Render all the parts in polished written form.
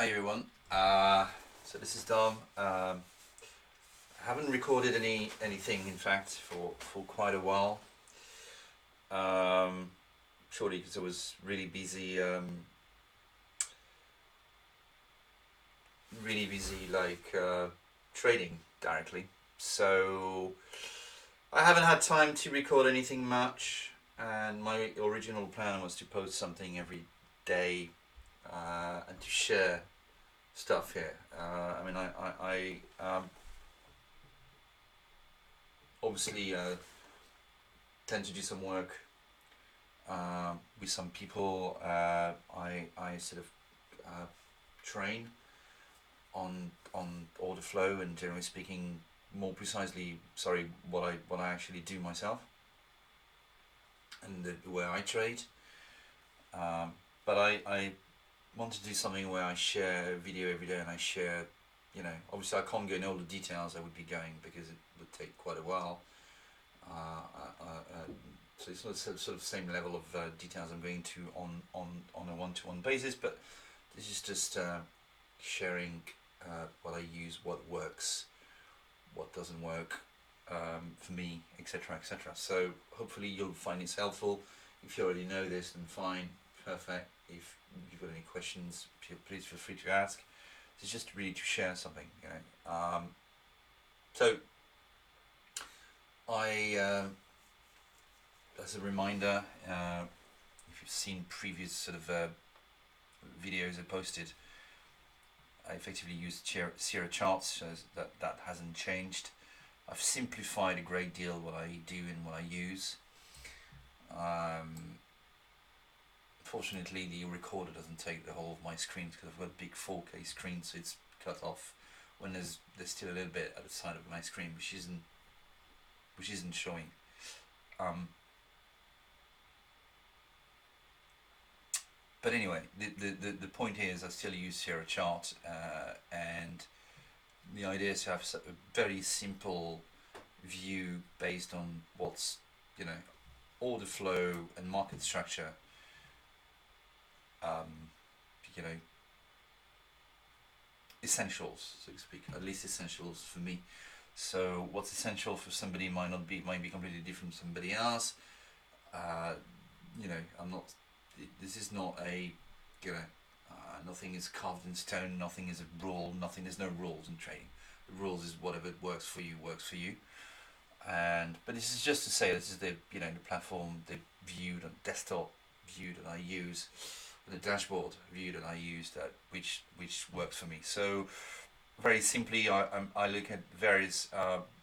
Hi everyone. So this is Dom. I haven't recorded anything, in fact, for quite a while. Surely because I was really busy, trading directly. So I haven't had time to record anything much. And my original plan was to post something every day and to share stuff here. I obviously tend to do some work with some people. I sort of train on order flow and, generally speaking, more precisely, what I actually do myself and the way I trade. But I want to do something where I share video every day, and I share, obviously I can't go in all the details I would be going because it would take quite a while. So it's not sort of same level of details I'm going to on a one-to-one basis, but this is just sharing what I use, what works, what doesn't work for me, etc., etc. So hopefully you'll find this helpful. If you already know this, then fine, perfect. If you've got any questions, please feel free to ask. It's just really to share something, So as a reminder, if you've seen previous sort of videos I posted, I effectively used Sierra charts, so that hasn't changed. I've simplified a great deal what I do and what I use. Fortunately, the recorder doesn't take the whole of my screen because I've got a big 4K screen, so it's cut off when there's still a little bit at the side of my screen which isn't showing. But anyway, the point here is I still use Sierra chart, and the idea is to have a very simple view based on what's order flow and market structure. Essentials, so to speak, at least essentials for me. So what's essential for somebody might be completely different from somebody else. I'm not. This is not a nothing is carved in stone. Nothing is a rule. There's no rules in trading. The rules is whatever works for you works for you. But this is just to say this is the platform, the view, the desktop view that I use, the dashboard view that I use, that which works for me. So very simply, I look at various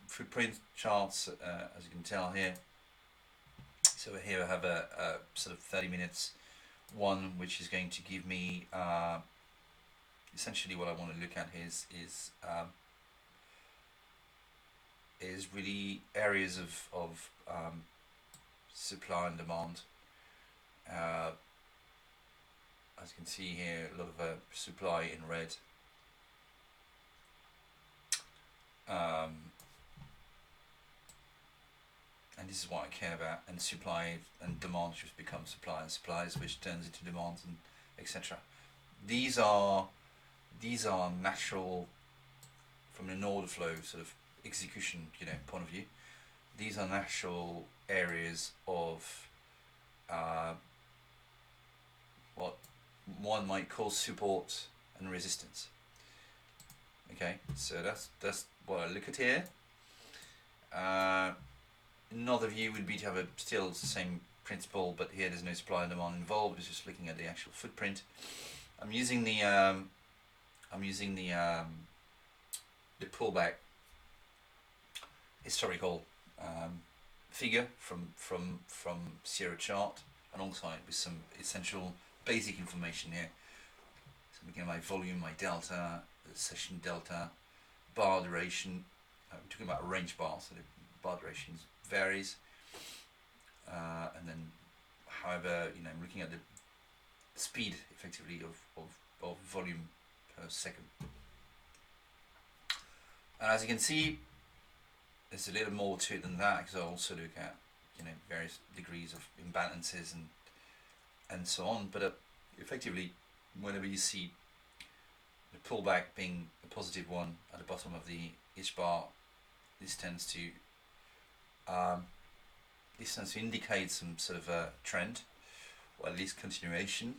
footprint charts, as you can tell here. So here I have a sort of 30 minutes one, which is going to give me essentially what I want to look at is really areas of supply and demand. As you can see here, a lot of supply in red. And this is what I care about. And supply and demand just become supply, and supplies which turns into demand, and etc. These are natural from an order flow sort of execution point of view. These are natural areas of what one might call support and resistance. Okay, so that's what I look at here. Another view would be to have still the same principle, but here there's no supply and demand involved. It's just looking at the actual footprint. I'm using the pullback historical figure from Sierra chart, alongside with some essential basic information here. So looking at my volume, my delta, the session delta, bar duration. We're talking about a range bar, so the bar duration varies, and then however I'm looking at the speed effectively of volume per second. And as you can see, there's a little more to it than that, because I also look at various degrees of imbalances and so on. But effectively, whenever you see the pullback being a positive one at the bottom of the each bar. This tends to indicate some sort of a trend, or at least continuation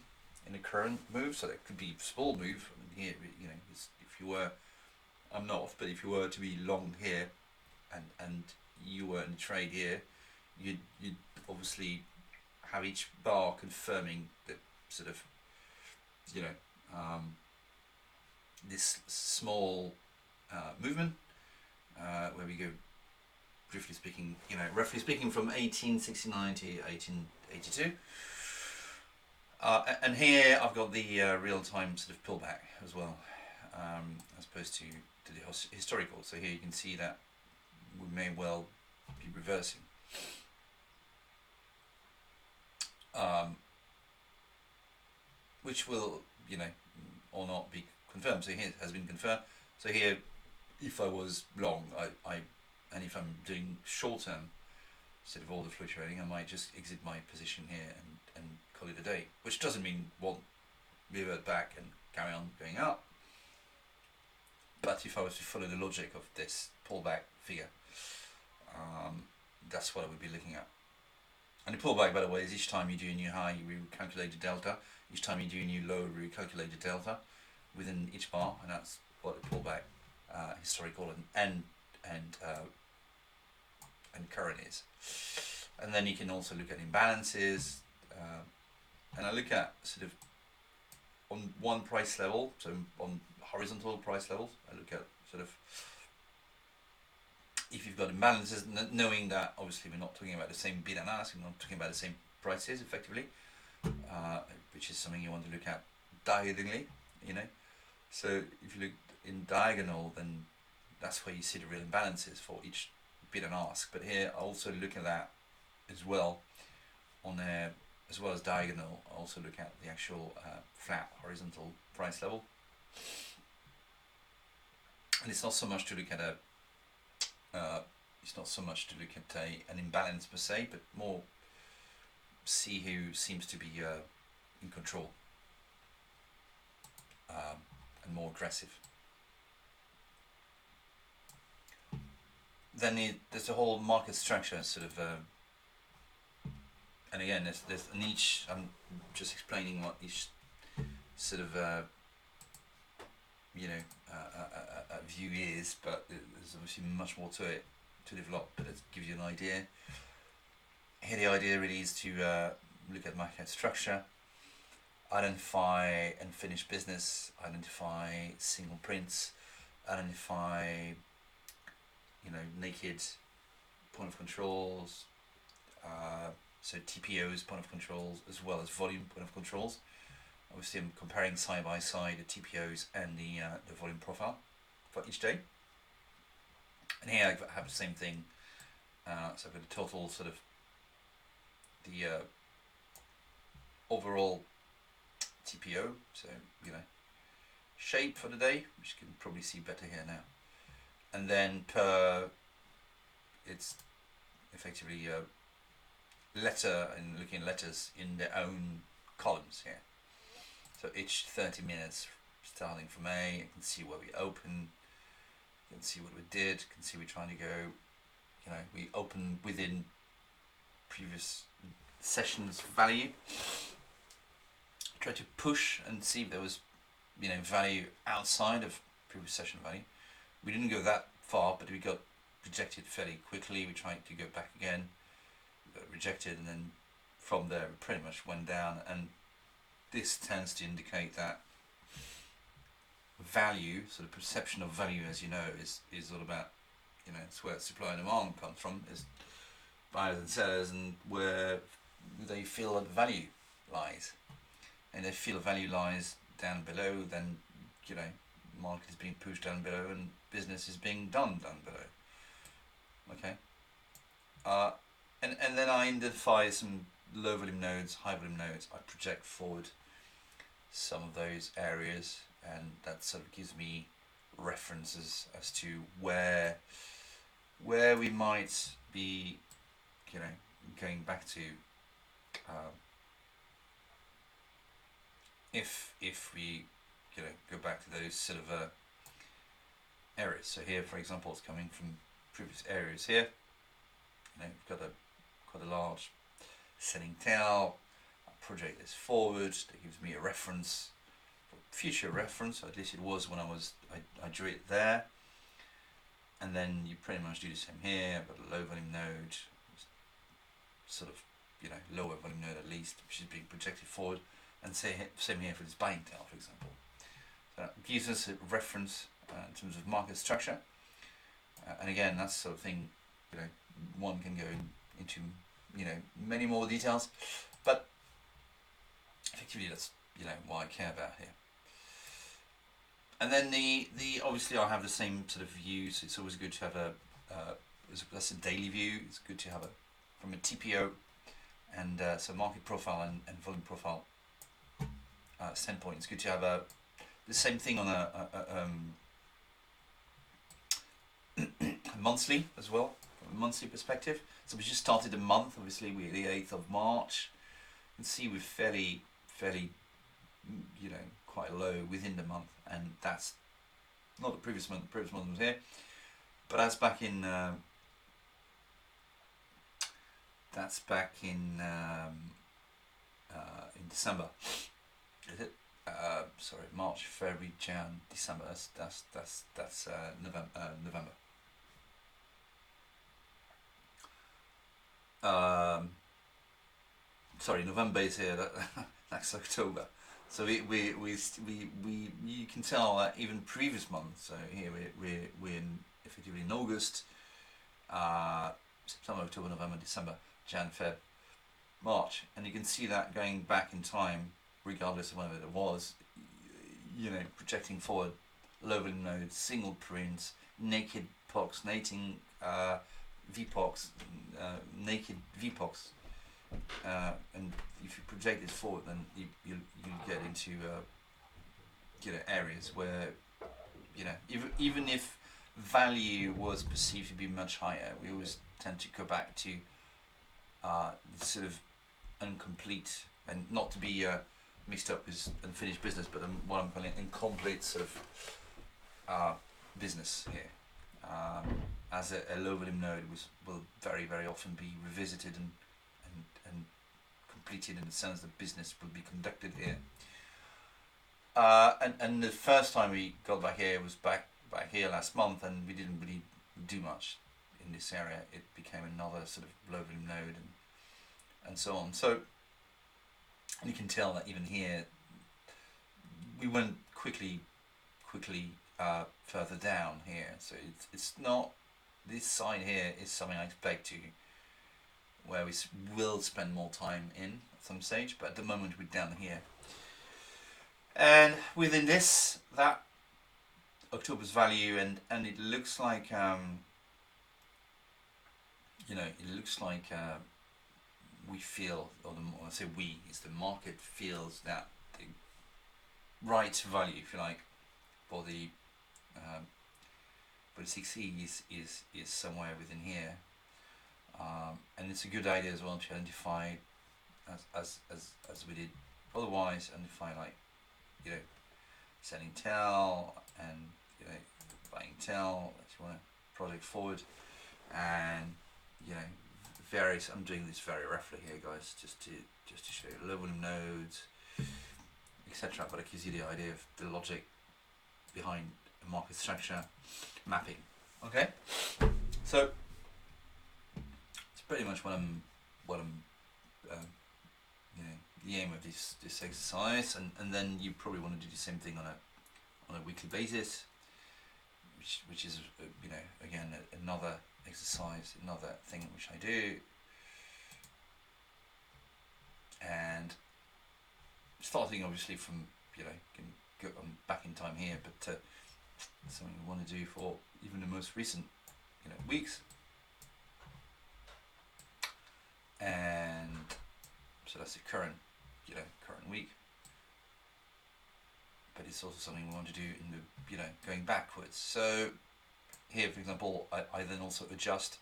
in the current move. So that could be a small move. I mean, here, if you were, I'm not, but if you were to be long here, and you were in a trade here, you'd obviously have each bar confirming the sort of, this small movement where we go, roughly speaking, from 1869 to 1882. And here I've got the real-time sort of pullback as well, as opposed to the historical. So here you can see that we may well be reversing. Which will, or not be confirmed. So here it has been confirmed. So here, if I was long, and if I'm doing short term instead of order flow trading, I might just exit my position here and call it a day. Which doesn't mean won't revert back and carry on going up. But if I was to follow the logic of this pullback figure, that's what I would be looking at. And the pullback, by the way, is each time you do a new high, you recalculate the delta. Each time you do a new low, you recalculate the delta within each bar, and that's what the pullback, historical and current is. And then you can also look at imbalances, and I look at sort of on one price level, so on horizontal price levels, I look at sort of if you've got imbalances, knowing that obviously we're not talking about the same bid and ask, we're not talking about the same prices effectively, which is something you want to look at diagonally, So if you look in diagonal, then that's where you see the real imbalances for each bid and ask. But here I also look at that as well on there, as well as diagonal. I also look at the actual flat horizontal price level. And it's not so much to look at an imbalance per se, but more see who seems to be in control and more aggressive. Then there's a whole market structure sort of, and again there's an each. I'm just explaining what each sort of view is, but there's obviously much more to it to develop, but it gives you an idea. Here the idea really is to look at market structure, identify unfinished business, identify single prints, identify naked point of controls, so TPOs, point of controls, as well as volume point of controls. Obviously I'm comparing side by side the TPOs and the volume profile for each day. And here I have the same thing, so I've got the total sort of the overall TPO, so shape for the day, which you can probably see better here now. And then it's effectively letter, and looking at letters in their own columns here. So each 30 minutes, starting from A, you can see where we open, you can see what we did, you can see we're trying to go, we open within previous sessions value. Try to push and see if there was, value outside of previous session value. We didn't go that far, but we got rejected fairly quickly. We tried to go back again, we got rejected, and then from there we pretty much went down. And this tends to indicate that value, sort of perception of value, as you know, is all about, it's where supply and demand comes from, is buyers and sellers, and where they feel that value lies. And they feel value lies down below, then market is being pushed down below and business is being done down below. Okay. And then I identify some low volume nodes, high volume nodes. I project forward some of those areas, and that sort of gives me references as to where we might be, going back to, if we go back to those sort of areas. So here, for example, it's coming from previous areas here. We've got quite a large setting tail. I project this forward. That gives me a reference, future reference. Or at least it was when I drew it there. And then you pretty much do the same here. I've got a low volume node, sort of, lower volume node at least, which is being projected forward. And same here for this buying tail, for example. So that gives us a reference in terms of market structure. And again, that's the sort of thing, one can go into, many more details. But effectively, that's, what I care about here. And then the obviously I have the same sort of view, so it's always good to have that's a daily view. It's good to have from a TPO and so market profile and volume profile standpoint. It's good to have the same thing on a monthly as well, from a monthly perspective. So we just started a month. Obviously we're the 8th of March. You can see we're fairly quite low within the month, and that's not the previous month. The previous month was here, but that's back in December. Is it? Sorry, March, February, Jan, December. That's November. Sorry, November is here. That's October. So you can tell that even previous months. So here we're effectively in August, September, October, November, December, Jan, Feb, March, and you can see that going back in time, regardless of whether it was, projecting forward, low volume nodes, single prints, naked pox, nating VPOX, naked VPOX. And if you project it forward, then you get into areas where even if value was perceived to be much higher, we always tend to go back to sort of incomplete, and not to be mixed up with unfinished business, but what I'm calling incomplete sort of business here. As a low volume node will very, very often be revisited and completed in the sense that business will be conducted here. And the first time we got back here was back here last month, and we didn't really do much in this area. It became another sort of low volume node and so on. So you can tell that even here we went quickly further down here. So it's not, this side here is something I expect to, where we will spend more time in at some stage, but at the moment we're down here. And within this, that October's value, and it looks like we feel, or when I say we, it's the market feels that the right value, if you like, for the 6E is somewhere within here. And it's a good idea as well to identify, as we did otherwise, identify like, selling tail and buying tail that you want to project forward, and various. I'm doing this very roughly here, guys, just to show you low volume nodes, etc. But it gives you the idea of the logic behind a market structure mapping. Okay, so it's pretty much what I'm the aim of this exercise, and then you probably want to do the same thing on a weekly basis, which is again another exercise, another thing which I do. And starting obviously from can go back in time here, but something we want to do for even the most recent weeks. And so that's the current week, but it's also something we want to do in the going backwards. So here, for example, I then also adjust.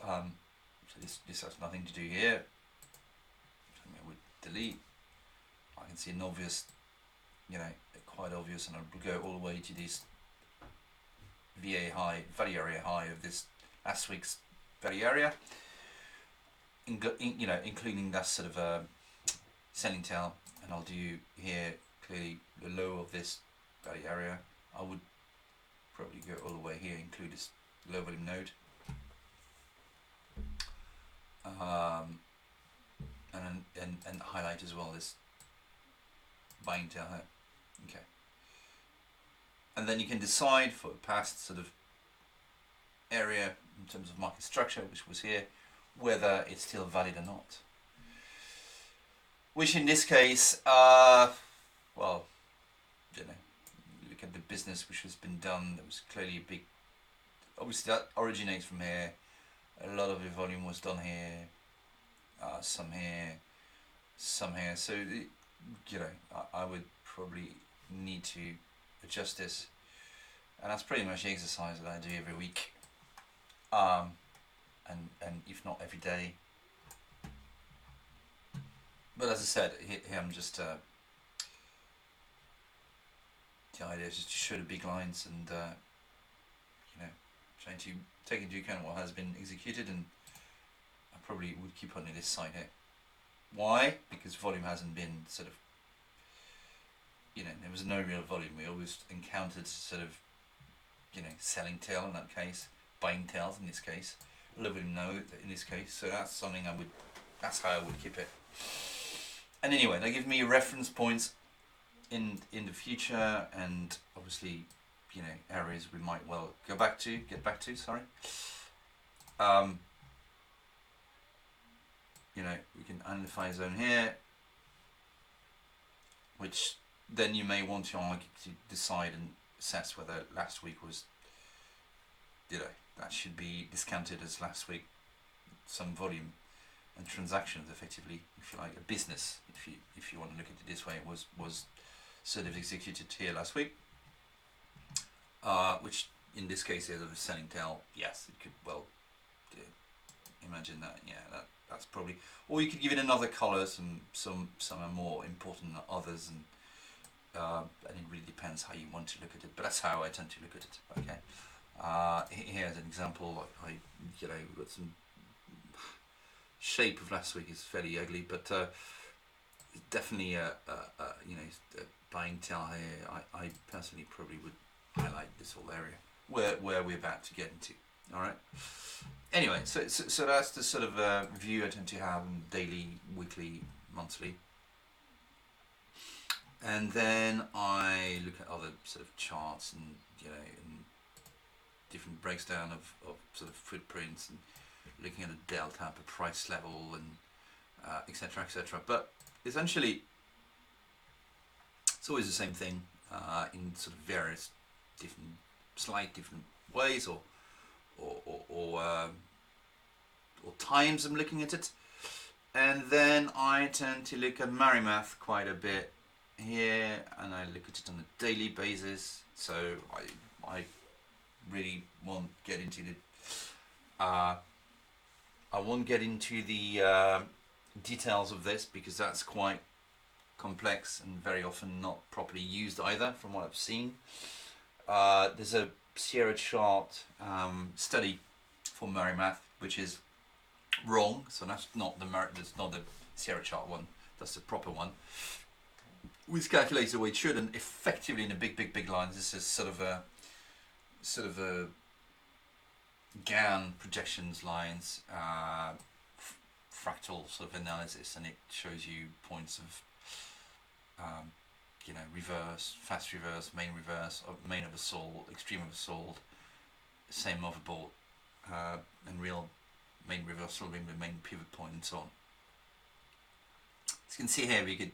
So this has nothing to do here. I would delete. I can see an obvious you know, quite obvious, and I'll go all the way to this VA high, value area high of this last week's value area, you know, including that sort of selling tail, and I'll do here clearly the low of this value area. I would probably go all the way here, include this low volume node, and highlight as well this buying tail here. Okay, and then you can decide for the past sort of area in terms of market structure, which was here, whether it's still valid or not. Which in this case, well, you know, look at the business which has been done. There was clearly a big, obviously that originates from here. A lot of the volume was done here, some here, some here. So, you know, I would probably need to adjust this, and that's pretty much the exercise that I do every week, and if not every day. But as I said, here I'm just the idea is just to show the big lines and you know, trying to take into account what has been executed, and I probably would keep on this side here. Why? Because volume hasn't been sort of, you know, there was no real volume. We always encountered sort of, you know, selling tail in that case, buying tails in this case, a little bit of node in this case. So that's something I would, that's how I would keep it. And anyway, they give me reference points in the future, and obviously, you know, areas we might well get back to. Sorry. You know, we can identify a zone here, which then you may want to decide and assess whether last week was, you know, that should be discounted as last week, some volume and transactions, effectively, if you like, a business, if you want to look at it this way, was sort of executed here last week, which in this case is a selling tail. Yes, it could well imagine that. Yeah, that's probably, or you could give it another color. Some are more important than others, and it really depends how you want to look at it. But that's how I tend to look at it. Okay, here's an example. I you know, got some shape of last week is fairly ugly, but definitely you know, a buying tail here. I personally probably would highlight this whole area where we're about to get into. All right. Anyway, so that's the sort of view I tend to have daily, weekly, monthly, and then I look at other sort of charts and, you know, and different breakdown of sort of footprints, and looking at a delta per price level, and etc. etc. But essentially, it's always the same thing in sort of various slight different ways, or times I'm looking at it. And then I tend to look at Marimath quite a bit here, and I look at it on a daily basis. So I really won't get into the I won't get into the details of this, because that's quite complex and very often not properly used either, from what I've seen. There's a Sierra chart study for Marimath, which is wrong. So that's not the Sierra chart one. That's the proper one, which calculates the way it should, and effectively in the big lines, this is sort of a GAN projections lines, fractal sort of analysis, and it shows you points of you know, reverse, fast reverse, main oversold, extreme oversold, same overbought, and real main reversal being the main pivot point, and so on. As you can see here, we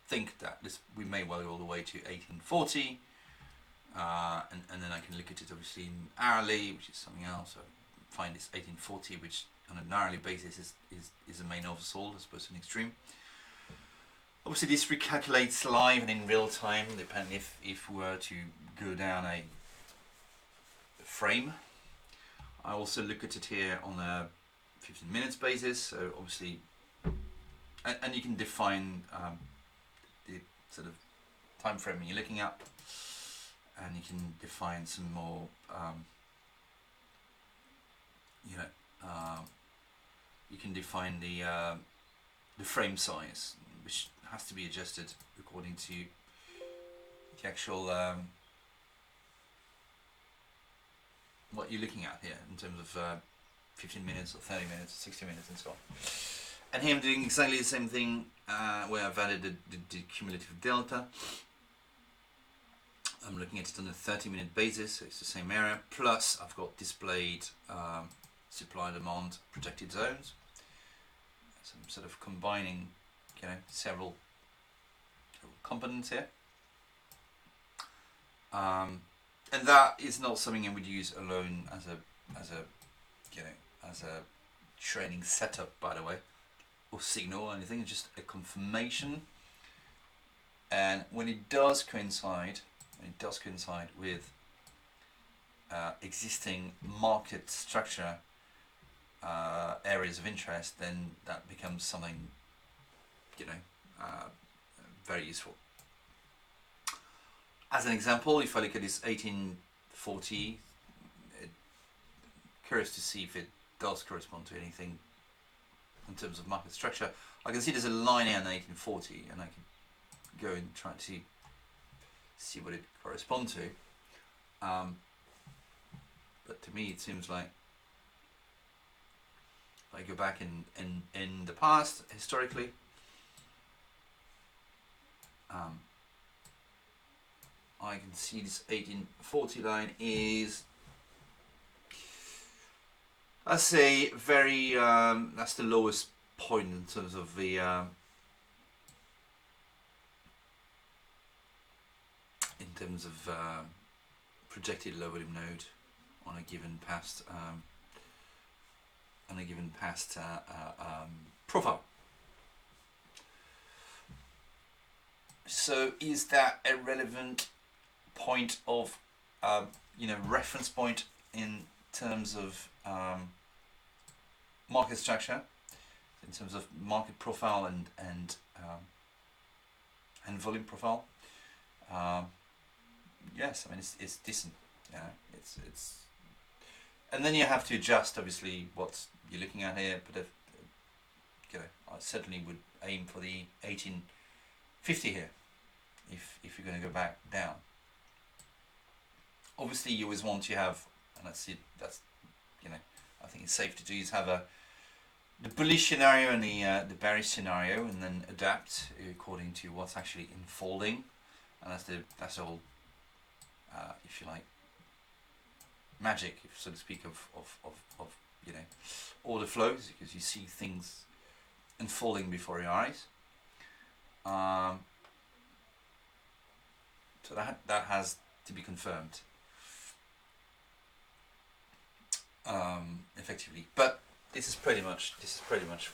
think that we may well go all the way to 1840, and then I can look at it obviously in hourly, which is something else. So find this 1840, which on an hourly basis is a main oversold as opposed to an extreme. Obviously this recalculates live and in real time, depending if we were to go down a frame. I also look at it here on a 15 minutes basis, so obviously, and you can define the sort of time frame you're looking at, and you can define some more, you can define the frame size, which has to be adjusted according to the actual what you're looking at here in terms of 15 minutes or 30 minutes, 60 minutes, and so on. And here I'm doing exactly the same thing where I've added the cumulative delta. I'm looking at it on a 30-minute basis, so it's the same area, plus I've got displayed supply demand protected zones. So I'm sort of combining, several components here. And that is not something I would use alone as a training setup, by the way, or signal or anything. It's just a confirmation. And when it does coincide with existing market structure areas of interest, then that becomes something very useful. As an example, if I look at this 1840, curious to see if it does correspond to anything in terms of market structure. I can see there's a line here in 1840, and I can go and try to see what it corresponds to. But to me, it seems like if I go back in the past, historically, I can see this 1840 line is, I say, very, that's the lowest point in terms of the projected low volume node on a given past profile. So is that a relevant point of reference point in terms of market structure, in terms of market profile and volume profile? Yes, I mean it's decent. It's and then you have to adjust obviously what you're looking at here, but I certainly would aim for the 1850 here if you're going to go back down. Obviously you always want to have, and that's I think it's safe to do, is have the bullish scenario and the bearish scenario, and then adapt according to what's actually unfolding. And that's the whole if you like magic, if so to speak, of order flows, because you see things unfolding before your eyes. So that has to be confirmed effectively. But this is pretty much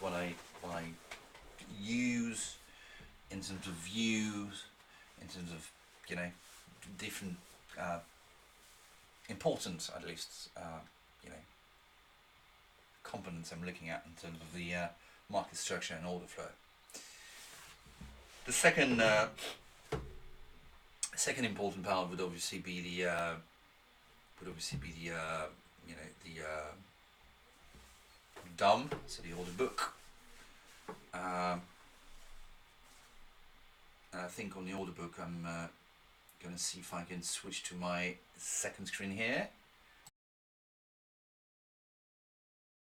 what I use in terms of views, in terms of different important, at least components I'm looking at in terms of the market structure and order flow. The second important part would obviously be the DOM, so the order book. And I think on the order book I'm going to see if I can switch to my second screen here.